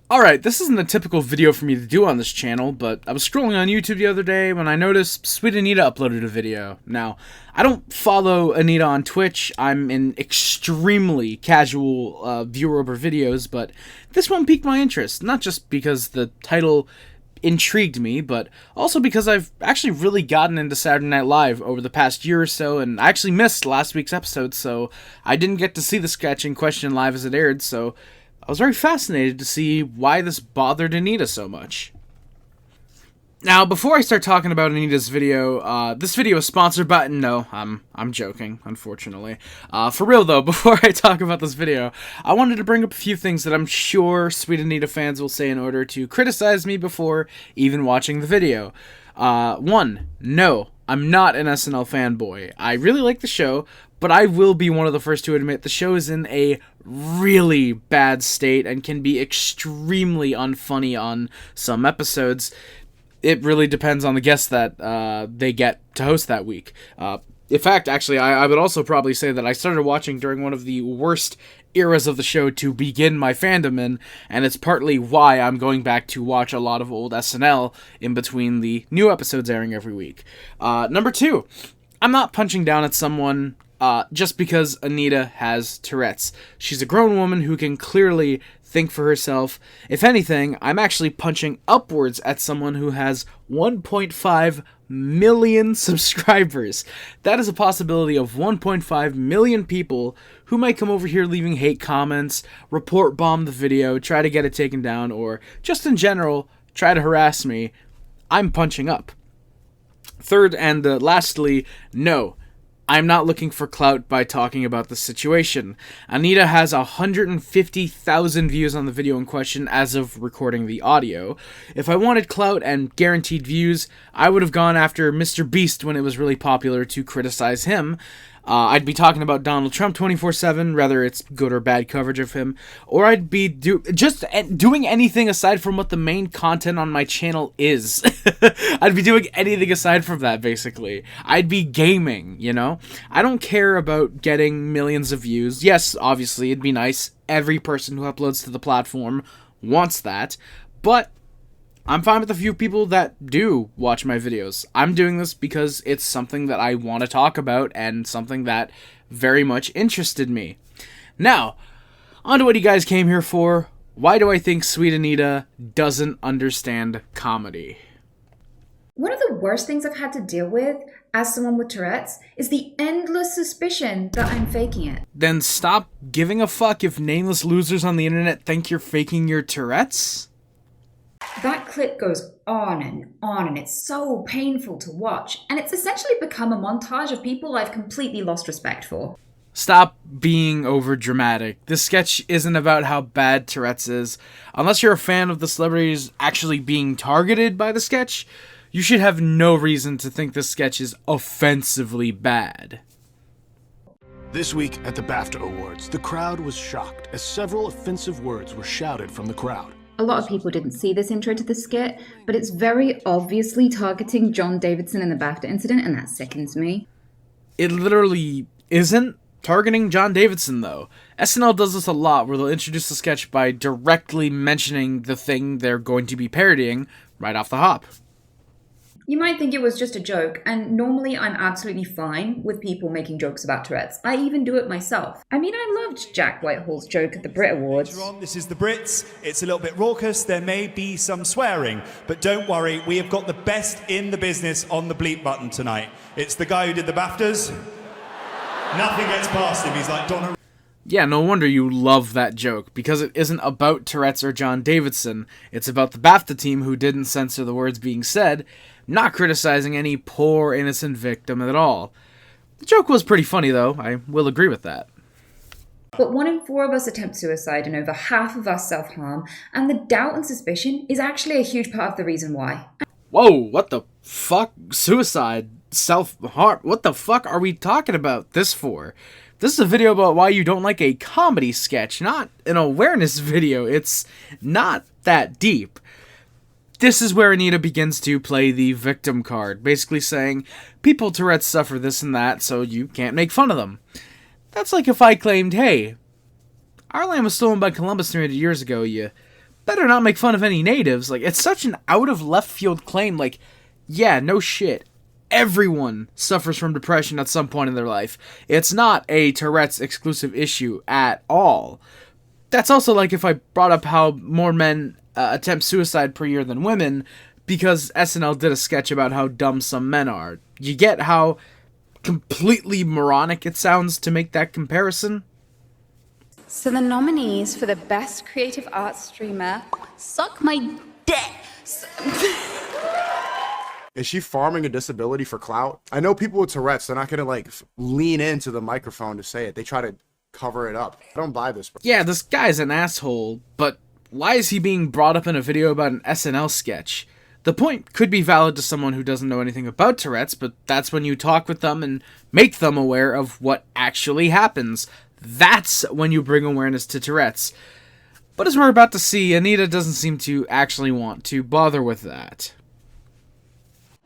Alright, this isn't a typical video for me to do on this channel, but I was scrolling on YouTube the other day when I noticed Sweet Anita uploaded a video. Now, I don't follow Anita on Twitch. I'm an extremely casual viewer of her videos, but this one piqued my interest, not just because the title intrigued me, but also because I've actually really gotten into Saturday Night Live over the past year or so, and I actually missed last week's episode, so I didn't get to see the sketch in question live as it aired, so I was very fascinated to see why this bothered Anita so much. Now, before I start talking about Anita's video, this video is sponsored by... No, I'm joking, unfortunately. For real, though, before I talk about this video, I wanted to bring up a few things that I'm sure Sweet Anita fans will say in order to criticize me before even watching the video. One, no, I'm not an SNL fanboy. I really like the show, but I will be one of the first to admit the show is in a really bad state and can be extremely unfunny on some episodes. It really depends on the guests that they get to host that week. In fact, actually, I would also probably say that I started watching during one of the worst eras of the show to begin my fandom in, and it's partly why I'm going back to watch a lot of old SNL in between the new episodes airing every week. Number two, I'm not punching down at someone just because Anita has Tourette's. She's a grown woman who can clearly think for herself. If anything, I'm actually punching upwards at someone who has 1.5 million subscribers. That is a possibility of 1.5 million people who might come over here leaving hate comments, report bomb the video, try to get it taken down, or just in general, try to harass me. I'm punching up. Third and lastly, no. I'm not looking for clout by talking about the situation. Anita has 150,000 views on the video in question as of recording the audio. If I wanted clout and guaranteed views, I would have gone after Mr. Beast when it was really popular to criticize him. I'd be talking about Donald Trump 24/7, whether it's good or bad coverage of him, or I'd be doing anything aside from what the main content on my channel is. I'd be doing anything aside from that, basically. I'd be gaming, you know? I don't care about getting millions of views. Yes, obviously, it'd be nice. Every person who uploads to the platform wants that, but I'm fine with a few people that do watch my videos. I'm doing this because it's something that I want to talk about and something that very much interested me. Now, on to what you guys came here for. Why do I think Sweet Anita doesn't understand comedy? One of the worst things I've had to deal with as someone with Tourette's is the endless suspicion that I'm faking it. Then stop giving a fuck if nameless losers on the internet think you're faking your Tourette's? That clip goes on, and it's so painful to watch, and it's essentially become a montage of people I've completely lost respect for. Stop being overdramatic. This sketch isn't about how bad Tourette's is. Unless you're a fan of the celebrities actually being targeted by the sketch, you should have no reason to think this sketch is offensively bad. This week at the BAFTA Awards, the crowd was shocked as several offensive words were shouted from the crowd. A lot of people didn't see this intro to the skit, but it's very obviously targeting John Davidson in the BAFTA incident, and that sickens me. It literally isn't targeting John Davidson, though. SNL does this a lot, where they'll introduce the sketch by directly mentioning the thing they're going to be parodying right off the hop. You might think it was just a joke, and normally I'm absolutely fine with people making jokes about Tourette's. I even do it myself. I mean, I loved Jack Whitehall's joke at the Brit Awards. This is the Brits. It's a little bit raucous. There may be some swearing, but don't worry. We have got the best in the business on the bleep button tonight. It's the guy who did the BAFTAs. Nothing gets past him. He's like Donna. Yeah, no wonder you love that joke, because it isn't about Tourette's or John Davidson. It's about the BAFTA team who didn't censor the words being said, not criticizing any poor innocent victim at all. The joke was pretty funny, though. I will agree with that. But 1 in 4 of us attempt suicide and over half of us self-harm, and the doubt and suspicion is actually a huge part of the reason why. Whoa, what the fuck? Suicide? Self-harm? What the fuck are we talking about this for? This is a video about why you don't like a comedy sketch, not an awareness video. It's not that deep. This is where Anita begins to play the victim card, basically saying, people Tourette's suffer this and that, so you can't make fun of them. That's like if I claimed, hey, our land was stolen by Columbus 300 years ago, you better not make fun of any natives. Like, it's such an out of left field claim. Like, yeah, no shit. Everyone suffers from depression at some point in their life. It's not a Tourette's exclusive issue at all. That's also like if I brought up how more men attempt suicide per year than women because SNL did a sketch about how dumb some men are. You get how completely moronic it sounds to make that comparison? So the nominees for the Best Creative Arts Streamer, suck my dick. Is she farming a disability for clout? I know people with Tourette's, they're not gonna lean into the microphone to say it. They try to cover it up. I don't buy this. Yeah, this guy's an asshole, but why is he being brought up in a video about an SNL sketch? The point could be valid to someone who doesn't know anything about Tourette's, but that's when you talk with them and make them aware of what actually happens. That's when you bring awareness to Tourette's. But as we're about to see, Anita doesn't seem to actually want to bother with that.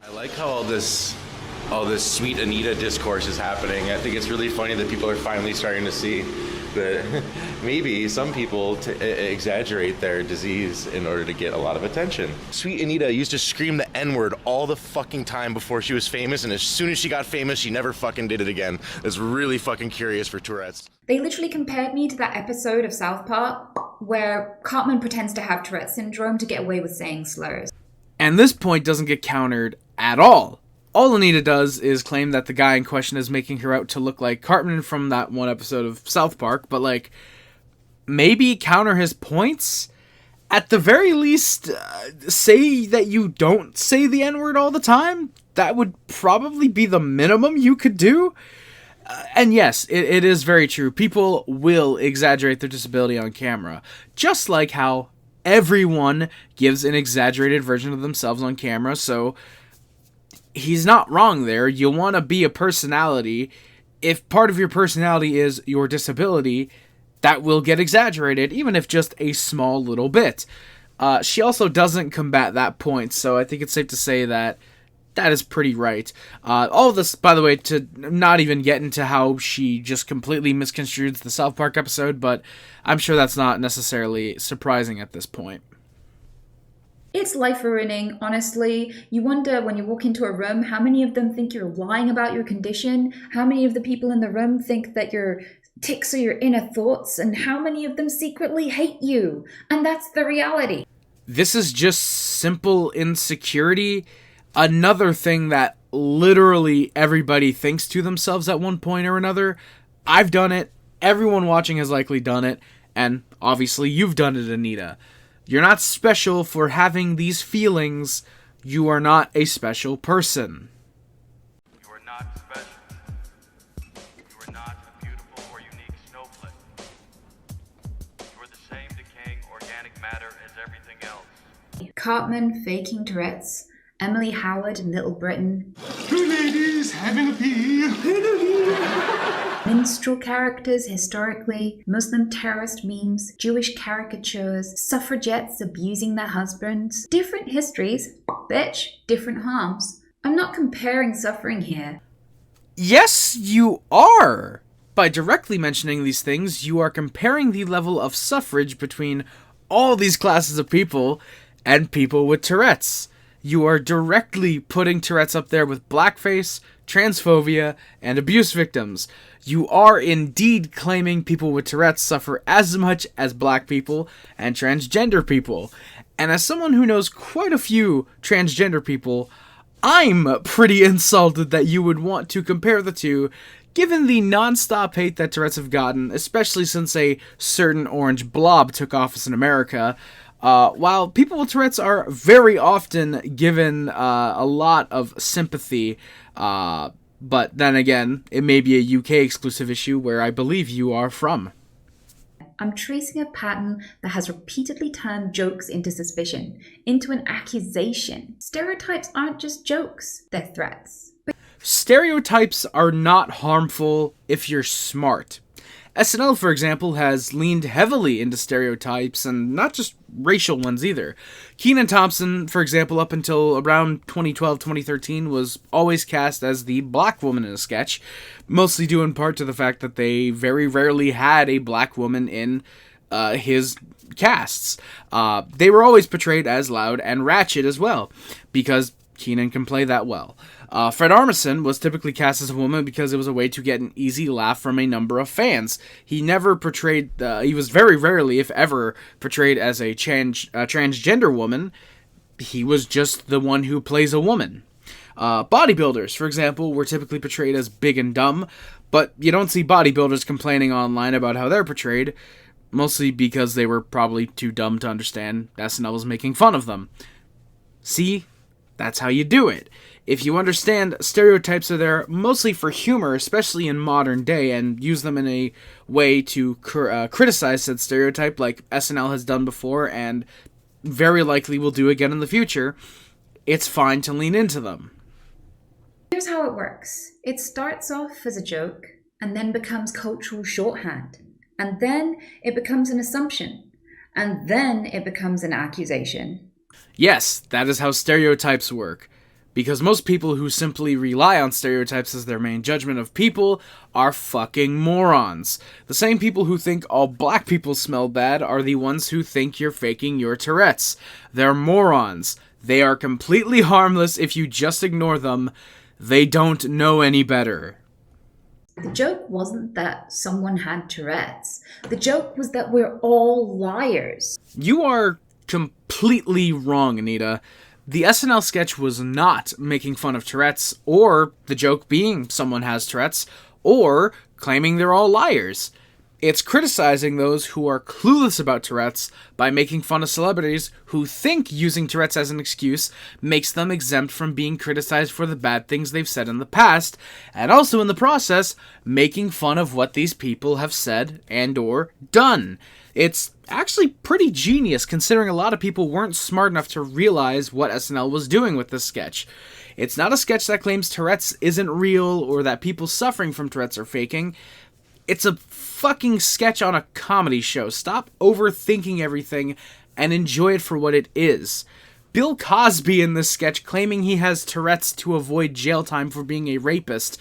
I like how all this Sweet Anita discourse is happening. I think it's really funny that people are finally starting to see that maybe some people exaggerate their disease in order to get a lot of attention. Sweet Anita used to scream the N-word all the fucking time before she was famous, and as soon as she got famous, she never fucking did it again. It's really fucking curious for Tourette's. They literally compared me to that episode of South Park where Cartman pretends to have Tourette's syndrome to get away with saying slurs. And this point doesn't get countered at all. All Anita does is claim that the guy in question is making her out to look like Cartman from that one episode of South Park, but maybe counter his points? At the very least, say that you don't say the N-word all the time? That would probably be the minimum you could do? And yes, it is very true. People will exaggerate their disability on camera. Just like how everyone gives an exaggerated version of themselves on camera, so he's not wrong there. You want to be a personality. If part of your personality is your disability, that will get exaggerated, even if just a small little bit. She also doesn't combat that point, so I think it's safe to say that that is pretty right. All of this, by the way, to not even get into how she just completely misconstrued the South Park episode, but I'm sure that's not necessarily surprising at this point. It's life-ruining, honestly. You wonder when you walk into a room, how many of them think you're lying about your condition? How many of the people in the room think that your tics are your inner thoughts? And how many of them secretly hate you? And that's the reality. This is just simple insecurity. Another thing that literally everybody thinks to themselves at one point or another. I've done it. Everyone watching has likely done it. And obviously you've done it, Anita. You're not special for having these feelings. You are not a special person. You are not special. You are not a beautiful or unique snowflake. You are the same decaying organic matter as everything else. Cartman faking Tourette's, Emily Howard in Little Britain. Two ladies having a pee. Minstrel characters historically, Muslim terrorist memes, Jewish caricatures, suffragettes abusing their husbands. Different histories, bitch, different harms. I'm not comparing suffering here. Yes, you are! By directly mentioning these things, you are comparing the level of suffrage between all these classes of people and people with Tourette's. You are directly putting Tourette's up there with blackface, transphobia, and abuse victims. You are indeed claiming people with Tourette's suffer as much as black people and transgender people. And as someone who knows quite a few transgender people, I'm pretty insulted that you would want to compare the two, given the non-stop hate that Tourette's have gotten, especially since a certain orange blob took office in America. While people with Tourette's are very often given a lot of sympathy, but then again, it may be a UK exclusive issue where I believe you are from. I'm tracing a pattern that has repeatedly turned jokes into suspicion, into an accusation. Stereotypes aren't just jokes, they're threats. Stereotypes are not harmful if you're smart. SNL, for example, has leaned heavily into stereotypes, and not just racial ones either. Kenan Thompson, for example, up until around 2012-2013, was always cast as the black woman in a sketch, mostly due in part to the fact that they very rarely had a black woman in his casts. They were always portrayed as loud and ratchet as well, because Keenan can play that well. Fred Armisen was typically cast as a woman because it was a way to get an easy laugh from a number of fans. He never portrayed, he was very rarely, if ever, portrayed as a transgender woman. He was just the one who plays a woman. Bodybuilders, for example, were typically portrayed as big and dumb, but you don't see bodybuilders complaining online about how they're portrayed, mostly because they were probably too dumb to understand SNL was making fun of them. See? That's how you do it. If you understand stereotypes are there mostly for humor, especially in modern day, and use them in a way to criticize said stereotype like SNL has done before and very likely will do again in the future, it's fine to lean into them. Here's how it works. It starts off as a joke and then becomes cultural shorthand. And then it becomes an assumption. And then it becomes an accusation. Yes, that is how stereotypes work. Because most people who simply rely on stereotypes as their main judgment of people are fucking morons. The same people who think all black people smell bad are the ones who think you're faking your Tourette's. They're morons. They are completely harmless if you just ignore them. They don't know any better. The joke wasn't that someone had Tourette's. The joke was that we're all liars. You are completely wrong, Anita. The SNL sketch was not making fun of Tourette's, or the joke being someone has Tourette's, or claiming they're all liars. It's criticizing those who are clueless about Tourette's by making fun of celebrities who think using Tourette's as an excuse makes them exempt from being criticized for the bad things they've said in the past, and also in the process, making fun of what these people have said and or done. It's actually pretty genius considering a lot of people weren't smart enough to realize what SNL was doing with this sketch. It's not a sketch that claims Tourette's isn't real or that people suffering from Tourette's are faking. It's a fucking sketch on a comedy show. Stop overthinking everything and enjoy it for what it is. Bill Cosby in this sketch claiming he has Tourette's to avoid jail time for being a rapist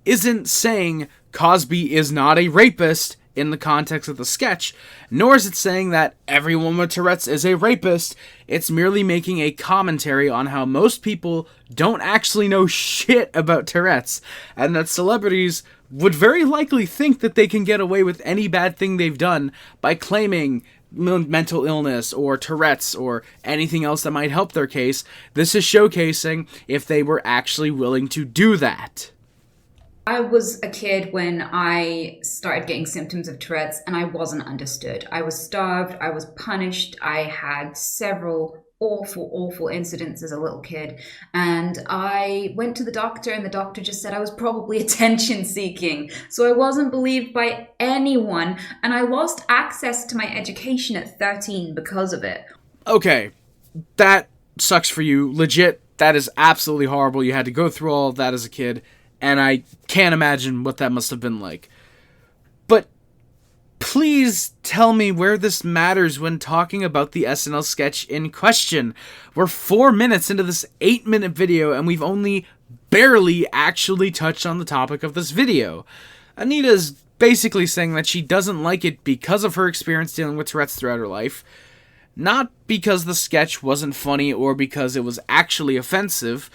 isn't saying Cosby is not a rapist in the context of the sketch, nor is it saying that everyone with Tourette's is a rapist. It's merely making a commentary on how most people don't actually know shit about Tourette's, and that celebrities would very likely think that they can get away with any bad thing they've done by claiming mental illness or Tourette's or anything else that might help their case. This is showcasing if they were actually willing to do that. I was a kid when I started getting symptoms of Tourette's and I wasn't understood. I was starved, I was punished, I had several awful incidents as a little kid. And I went to the doctor and the doctor just said I was probably attention seeking. So I wasn't believed by anyone and I lost access to my education at 13 because of it. Okay, that sucks for you. Legit, that is absolutely horrible. You had to go through all of that as a kid. And I can't imagine what that must have been like. But please tell me where this matters when talking about the SNL sketch in question. We're 4 minutes into this 8-minute video, and we've only barely actually touched on the topic of this video. Anita's basically saying that she doesn't like it because of her experience dealing with Tourette's throughout her life. Not because the sketch wasn't funny or because it was actually offensive.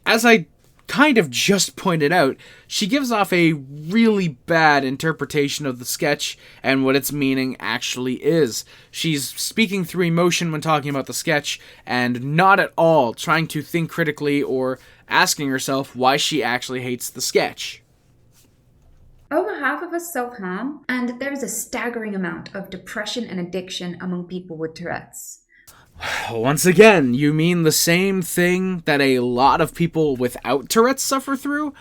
As I kind of just pointed out, she gives off a really bad interpretation of the sketch and what its meaning actually is. She's speaking through emotion when talking about the sketch and not at all trying to think critically or asking herself why she actually hates the sketch. Over half of us self-harm, and there is a staggering amount of depression and addiction among people with Tourette's. Once again, you mean the same thing that a lot of people without Tourette's suffer through?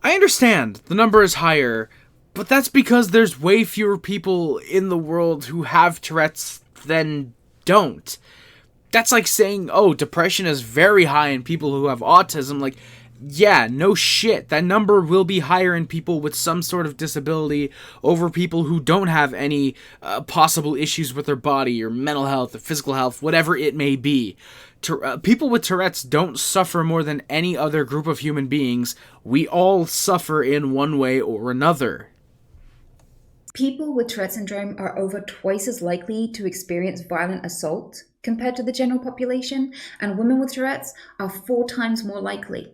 I understand the number is higher, but that's because there's way fewer people in the world who have Tourette's than don't. That's like saying, oh, depression is very high in people who have autism. Like, yeah, no shit. That number will be higher in people with some sort of disability over people who don't have any possible issues with their body or mental health or physical health, whatever it may be. People with Tourette's don't suffer more than any other group of human beings. We all suffer in one way or another. People with Tourette syndrome are over twice as likely to experience violent assault compared to the general population, and women with Tourette's are 4 times more likely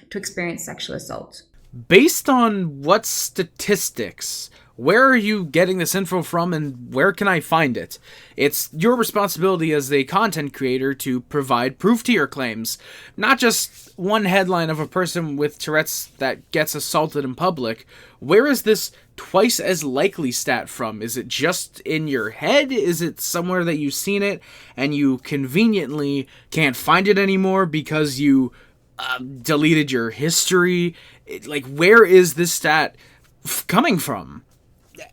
to experience sexual assault. Based on what statistics? Where are you getting this info from, and where can I find it? It's your responsibility as a content creator to provide proof to your claims, not just one headline of a person with Tourette's that gets assaulted in public. Where is this twice as likely stat from? Is it just in your head? Is it somewhere that you've seen it and you conveniently can't find it anymore because you deleted your history? Like, where is this stat coming from?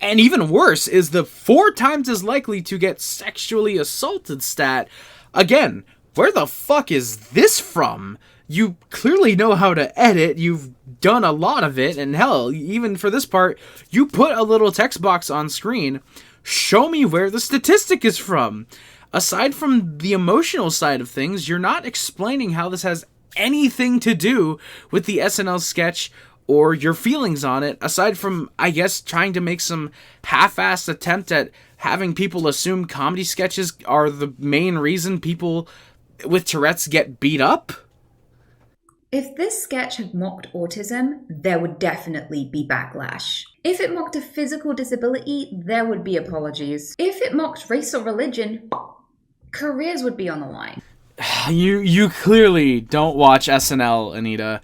And even worse is the 4 times as likely to get sexually assaulted stat. Again, where the fuck is this from? You clearly know how to edit. You've done a lot of it. And hell, even for this part, you put a little text box on screen. Show me where the statistic is from. Aside from the emotional side of things, you're not explaining how this has anything to do with the SNL sketch or your feelings on it, aside from, I guess, trying to make some half-assed attempt at having people assume comedy sketches are the main reason people with Tourette's get beat up? If this sketch had mocked autism, there would definitely be backlash. If it mocked a physical disability, there would be apologies. If it mocked race or religion, careers would be on the line. You clearly don't watch SNL, Anita.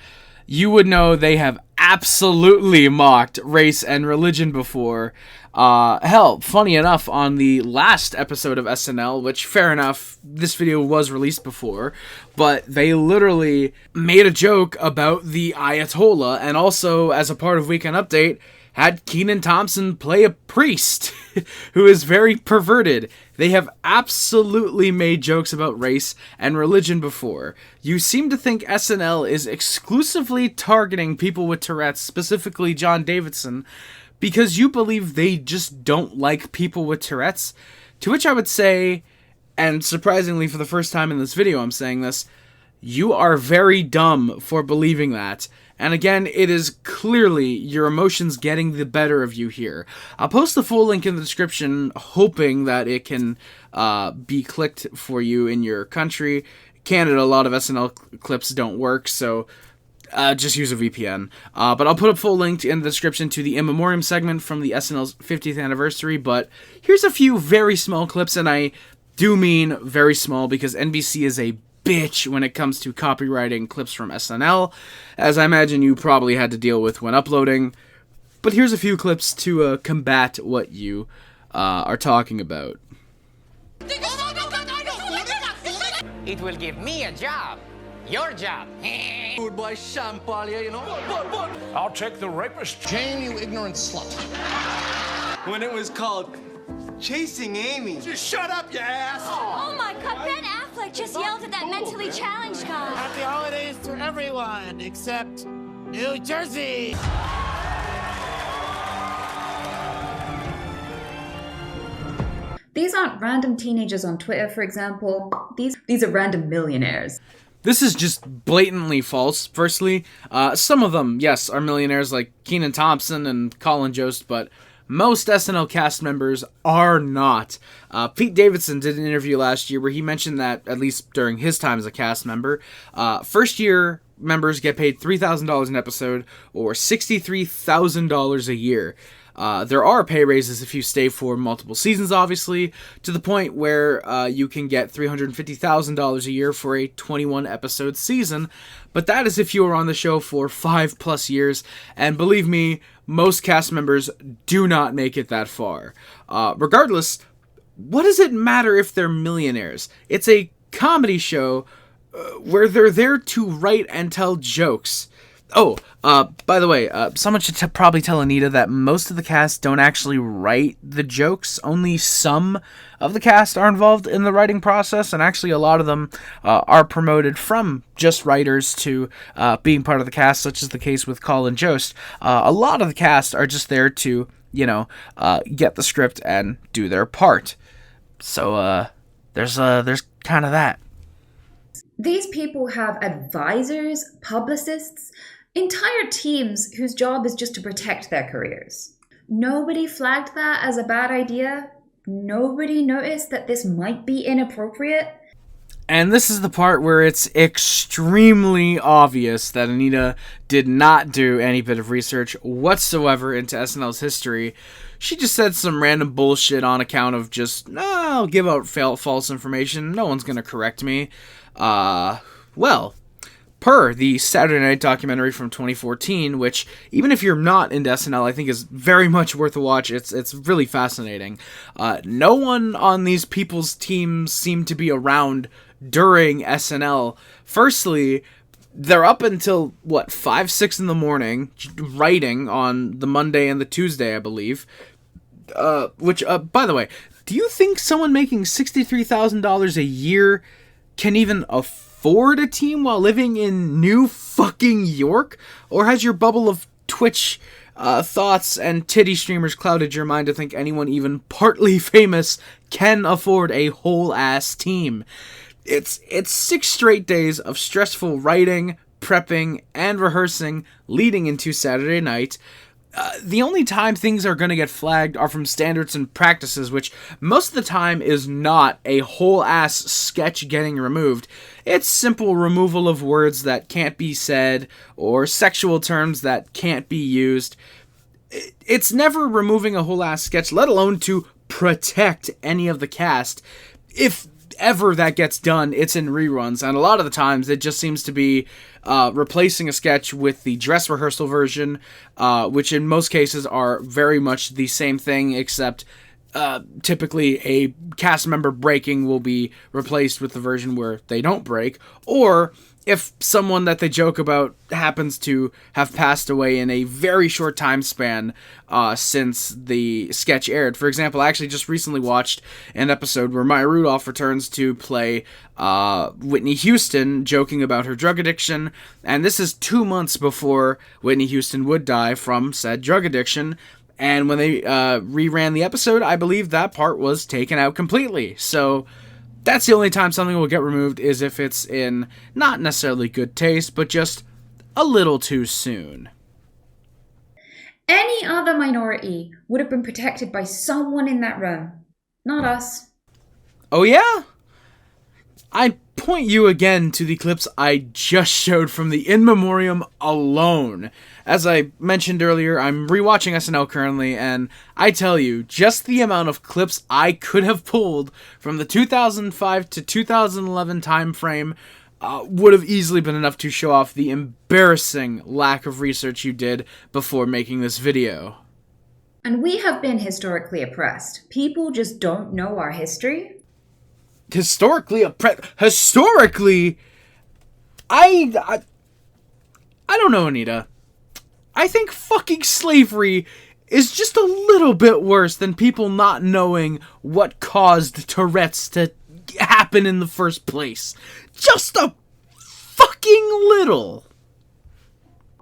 You would know they have absolutely mocked race and religion before. Hell, funny enough, on the last episode of SNL, which, fair enough, this video was released before, but they literally made a joke about the Ayatollah, and also, as a part of Weekend Update, had Kenan Thompson play a priest who is very perverted. They have absolutely made jokes about race and religion before. You seem to think SNL is exclusively targeting people with Tourette's, specifically John Davidson, because you believe they just don't like people with Tourette's. To which I would say, and surprisingly for the first time in this video I'm saying this, you are very dumb for believing that. And again, it is clearly your emotions getting the better of you here. I'll post the full link in the description, hoping that it can be clicked for you in your country. Canada, a lot of SNL clips don't work, so just use a VPN. But I'll put a full link in the description to the In Memoriam segment from the SNL's 50th anniversary. But here's a few very small clips, and I do mean very small because NBC is a bitch when it comes to copywriting clips from SNL, as I imagine you probably had to deal with when uploading. But here's a few clips to combat what you are talking about. It will give me a job. Your job. Food by Champagne, you know. I'll take the rapist. Jane, you ignorant slut. When it was called Chasing Amy. Just shut up, you ass! Oh my God, Ben Affleck just yelled at that mentally challenged guy. Happy holidays to everyone except New Jersey. These aren't random teenagers on Twitter, for example. These are random millionaires. This is just blatantly false, firstly. Some of them, yes, are millionaires like Kenan Thompson and Colin Jost, but most SNL cast members are not. Pete Davidson did an interview last year where he mentioned that, at least during his time as a cast member, first-year members get paid $3,000 an episode, or $63,000 a year. There are pay raises if you stay for multiple seasons, obviously, to the point where you can get $350,000 a year for a 21-episode season, but that is if you are on the show for 5+ years, and believe me, most cast members do not make it that far. Regardless, what does it matter if they're millionaires? It's a comedy show where they're there to write and tell jokes. Oh, by the way, someone should probably tell Anita that most of the cast don't actually write the jokes. Only some of the cast are involved in the writing process, and actually a lot of them are promoted from just writers to being part of the cast, such as the case with Colin Jost. A lot of the cast are just there to, get the script and do their part. So, there's kind of that. These people have advisors, publicists, Entire teams whose job is just to protect their careers. Nobody flagged that as a bad idea. Nobody noticed that this might be inappropriate. And this is the part where it's extremely obvious that Anita did not do any bit of research whatsoever into SNL's history. She just said some random bullshit on account of just, I'll give out false information. No one's going to correct me. Well, per the Saturday Night documentary from 2014, which, even if you're not into SNL, I think is very much worth a watch. It's really fascinating. No one on these people's teams seemed to be around during SNL. Firstly, they're up until, 5, 6 in the morning, writing on the Monday and the Tuesday, I believe. Which, by the way, do you think someone making $63,000 a year can even afford a team while living in New fucking York? Or has your bubble of Twitch thoughts and titty streamers clouded your mind to think anyone even partly famous can afford a whole-ass team? It's 6 straight days of stressful writing, prepping, and rehearsing leading into Saturday night. The only time things are going to get flagged are from standards and practices, which most of the time is not a whole-ass sketch getting removed. It's simple removal of words that can't be said, or sexual terms that can't be used. It's never removing a whole-ass sketch, let alone to protect any of the cast. If ever that gets done, it's in reruns, and a lot of the times it just seems to be replacing a sketch with the dress rehearsal version, which in most cases are very much the same thing, except typically a cast member breaking will be replaced with the version where they don't break, or if someone that they joke about happens to have passed away in a very short time span since the sketch aired. For example, I actually just recently watched an episode where Maya Rudolph returns to play Whitney Houston, joking about her drug addiction, and this is 2 months before Whitney Houston would die from said drug addiction. And when they reran the episode, I believe that part was taken out completely. So that's the only time something will get removed, is if it's in not necessarily good taste, but just a little too soon. Any other minority would have been protected by someone in that room. Not us. Oh yeah? I point you again to the clips I just showed from the In Memoriam alone. As I mentioned earlier, I'm rewatching SNL currently, and I tell you, just the amount of clips I could have pulled from the 2005 to 2011 time frame would have easily been enough to show off the embarrassing lack of research you did before making this video. And we have been historically oppressed. People just don't know our history. Historically, I don't know, Anita. I think fucking slavery is just a little bit worse than people not knowing what caused Tourette's to happen in the first place. Just a fucking little.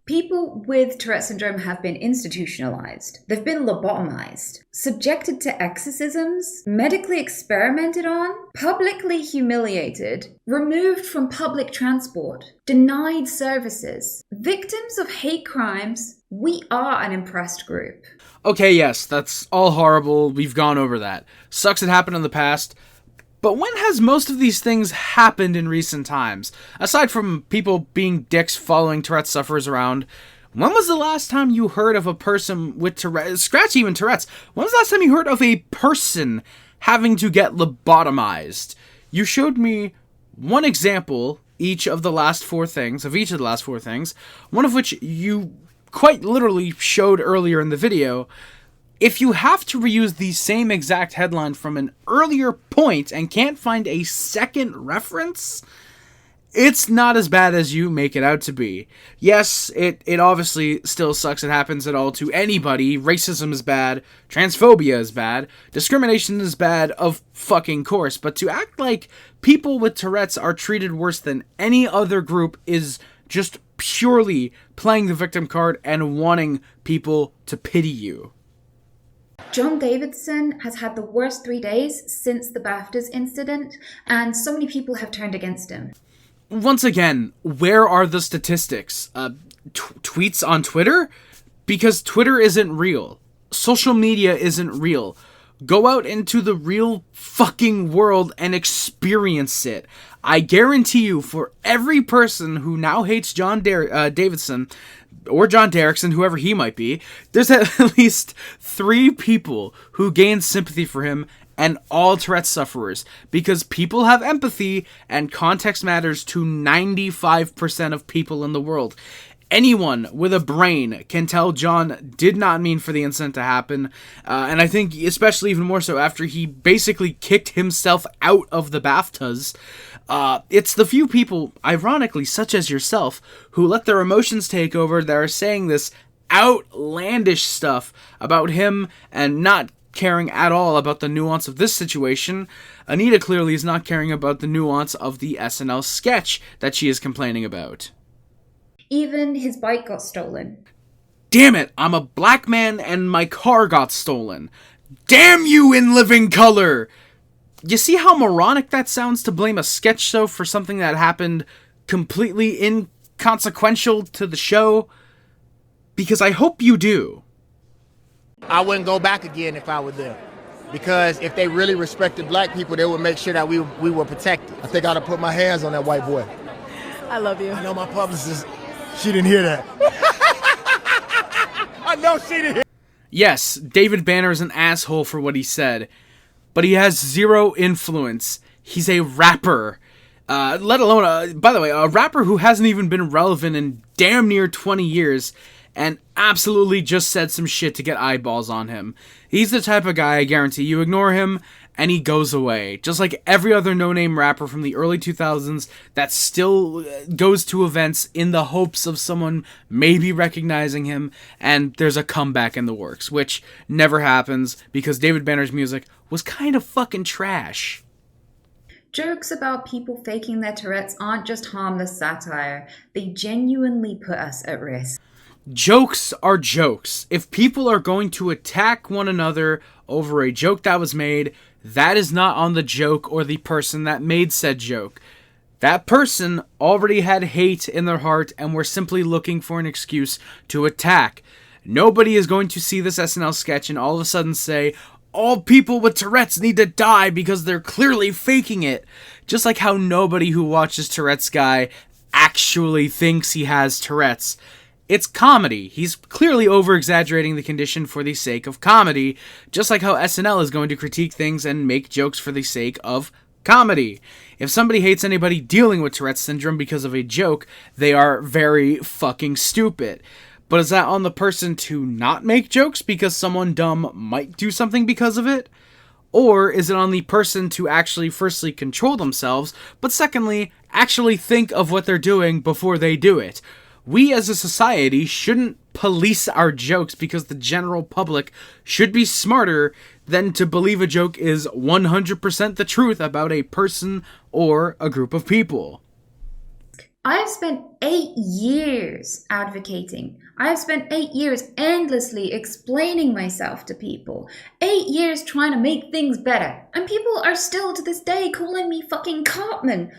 People with Tourette syndrome have been institutionalized. They've been lobotomized, subjected to exorcisms, medically experimented on, publicly humiliated, removed from public transport, denied services. Victims of hate crimes, we are an oppressed group. Okay, yes, that's all horrible. We've gone over that. Sucks it happened in the past. But when has most of these things happened in recent times? Aside from people being dicks following Tourette's sufferers around, when was the last time you heard of a person with Tourette's, scratch even Tourette's, when was the last time you heard of a person having to get lobotomized? You showed me one example each of the last four things, one of which you quite literally showed earlier in the video. If you have to reuse the same exact headline from an earlier point and can't find a second reference, it's not as bad as you make it out to be. Yes, it obviously still sucks. It happens at all to anybody. Racism is bad. Transphobia is bad. Discrimination is bad, of fucking course. But to act like people with Tourette's are treated worse than any other group is just purely playing the victim card and wanting people to pity you. John Davidson has had the worst 3 days since the BAFTAs incident, and so many people have turned against him. once again, where are the statistics? Tweets on Twitter? Because Twitter isn't real. Social media isn't real. Go out into the real fucking world and experience it. I guarantee you, for every person who now hates John Davidson, or John Derrickson, whoever he might be, there's at least 3 people who gain sympathy for him, and all Tourette's sufferers, because people have empathy, and context matters to 95% of people in the world. Anyone with a brain can tell John did not mean for the incident to happen, and I think especially even more so after he basically kicked himself out of the BAFTAs. It's the few people, ironically, such as yourself, who let their emotions take over that are saying this outlandish stuff about him and not caring at all about the nuance of this situation. Anita clearly is not caring about the nuance of the SNL sketch that she is complaining about. Even his bike got stolen. Damn it, I'm a black man and my car got stolen. Damn you in living color! You see how moronic that sounds to blame a sketch show for something that happened completely inconsequential to the show? Because I hope you do. I wouldn't go back again if I were them. Because if they really respected black people, they would make sure that we were protected. I think I'd have put my hands on that white boy. I love you. I know my publicist, she didn't hear that. I know she didn't hear. Yes, David Banner is an asshole for what he said, but he has zero influence. He's a rapper. Let alone, by the way, a rapper who hasn't even been relevant in damn near 20 years, and absolutely just said some shit to get eyeballs on him. He's the type of guy, I guarantee you ignore him, and he goes away. Just like every other no-name rapper from the early 2000s that still goes to events in the hopes of someone maybe recognizing him, and there's a comeback in the works, which never happens because David Banner's music was kind of fucking trash. Jokes about people faking their Tourette's aren't just harmless satire. They genuinely put us at risk. Jokes are jokes. If people are going to attack one another over a joke that was made, that is not on the joke or the person that made said joke. That person already had hate in their heart and were simply looking for an excuse to attack. Nobody is going to see this SNL sketch and all of a sudden say, all people with Tourette's need to die because they're clearly faking it. Just like how nobody who watches Tourette's guy actually thinks he has Tourette's. It's comedy. He's clearly over-exaggerating the condition for the sake of comedy, just like how SNL is going to critique things and make jokes for the sake of comedy. If somebody hates anybody dealing with Tourette's syndrome because of a joke, they are very fucking stupid. But is that on the person to not make jokes because someone dumb might do something because of it? Or is it on the person to actually firstly control themselves, but secondly, actually think of what they're doing before they do it? We as a society shouldn't police our jokes because the general public should be smarter than to believe a joke is 100% the truth about a person or a group of people. I have spent 8 years advocating. I have spent 8 years endlessly explaining myself to people. 8 years trying to make things better. And people are still to this day calling me fucking Cartman.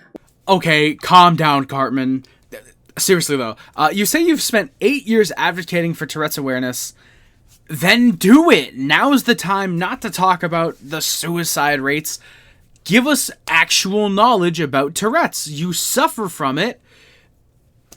Okay, calm down, Cartman. Seriously though, you say you've spent 8 years advocating for Tourette's awareness, then do it. Now's the time not to talk about the suicide rates. Give us actual knowledge about Tourette's. You suffer from it.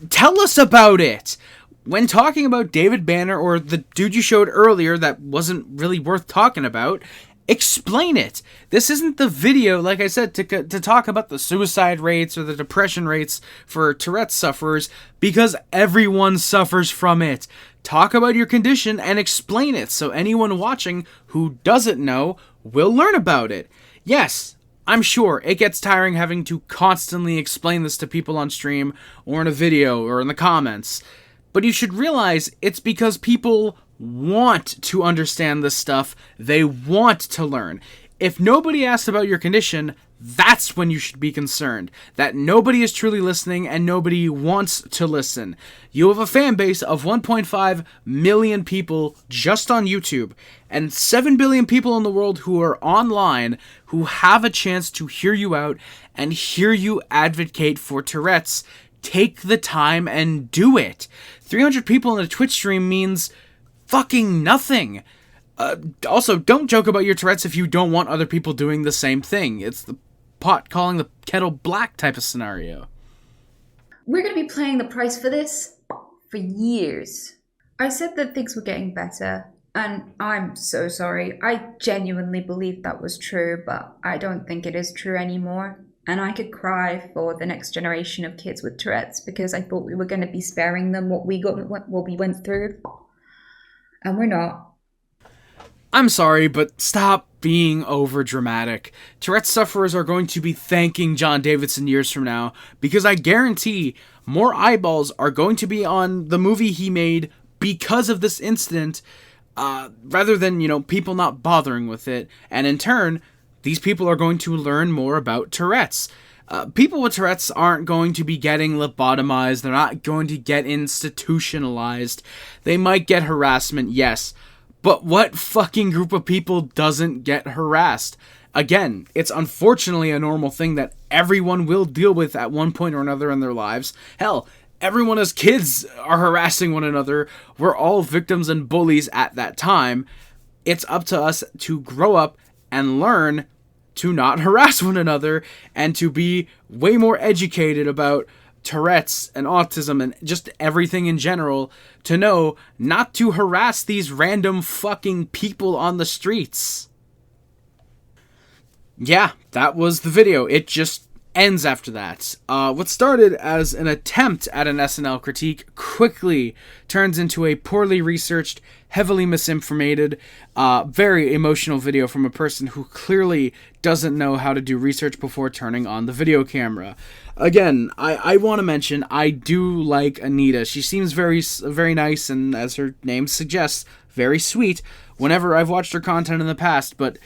Tell us about it. When talking about David Banner or the dude you showed earlier that wasn't really worth talking about, explain it. This isn't the video, like I said, to talk about the suicide rates or the depression rates for Tourette's sufferers, because everyone suffers from it. Talk about your condition and explain it so anyone watching who doesn't know will learn about it. Yes, I'm sure it gets tiring having to constantly explain this to people on stream or in a video or in the comments, but you should realize it's because people want to understand this stuff. They want to learn. If nobody asked about your condition, That's when you should be concerned that nobody is truly listening and nobody wants to listen. You have a fan base of 1.5 million people just on YouTube and 7 billion people in the world who are online who have a chance to hear you out and hear you advocate for Tourette's. Take the time and do it. 300 people in a Twitch stream means fucking nothing. Also, don't joke about your Tourette's if you don't want other people doing the same thing. It's the pot calling the kettle black type of scenario. We're going to be paying the price for this for years. I said that things were getting better, and I'm so sorry. I genuinely believed that was true, but I don't think it is true anymore. And I could cry for the next generation of kids with Tourette's because I thought we were going to be sparing them what we went through. And we're not. I'm sorry, but stop being over dramatic. Tourette's sufferers are going to be thanking John Davidson years from now because I guarantee more eyeballs are going to be on the movie he made because of this incident, rather than, people not bothering with it. And in turn, these people are going to learn more about Tourette's. People with Tourette's aren't going to be getting lobotomized. They're not going to get institutionalized. They might get harassment, yes. But what fucking group of people doesn't get harassed? Again, it's unfortunately a normal thing that everyone will deal with at one point or another in their lives. Hell, everyone as kids are harassing one another. We're all victims and bullies at that time. It's up to us to grow up and learn to not harass one another and to be way more educated about Tourette's and autism and just everything in general, to know not to harass these random fucking people on the streets. Yeah, that was the video. It just ends after that. What started as an attempt at an SNL critique quickly turns into a poorly researched, heavily misinformated, very emotional video from a person who clearly doesn't know how to do research before turning on the video camera. Again, I want to mention, I do like Anita. She seems very nice and, as her name suggests, very sweet whenever I've watched her content in the past, but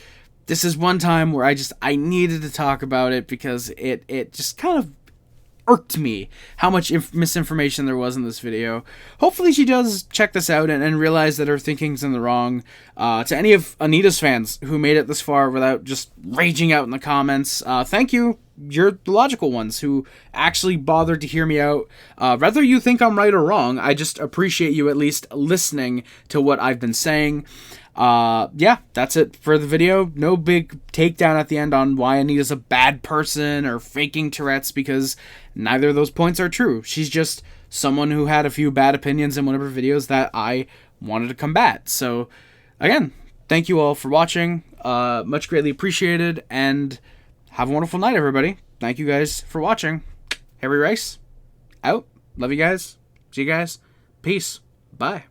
this is one time where I needed to talk about it because it just kind of irked me how much misinformation there was in this video. Hopefully she does check this out and realize that her thinking's in the wrong. To any of Anita's fans who made it this far without just raging out in the comments, thank you. You're the logical ones who actually bothered to hear me out. Whether you think I'm right or wrong, I just appreciate you at least listening to what I've been saying. Yeah, that's it for the video. No big takedown at the end on why Anita's a bad person or faking Tourette's, because neither of those points are true. She's just someone who had a few bad opinions in one of her videos that I wanted to combat. So, again, thank you all for watching. Much greatly appreciated, and have a wonderful night, everybody. Thank you guys for watching. Harry Rice, out. Love you guys. See you guys. Peace. Bye.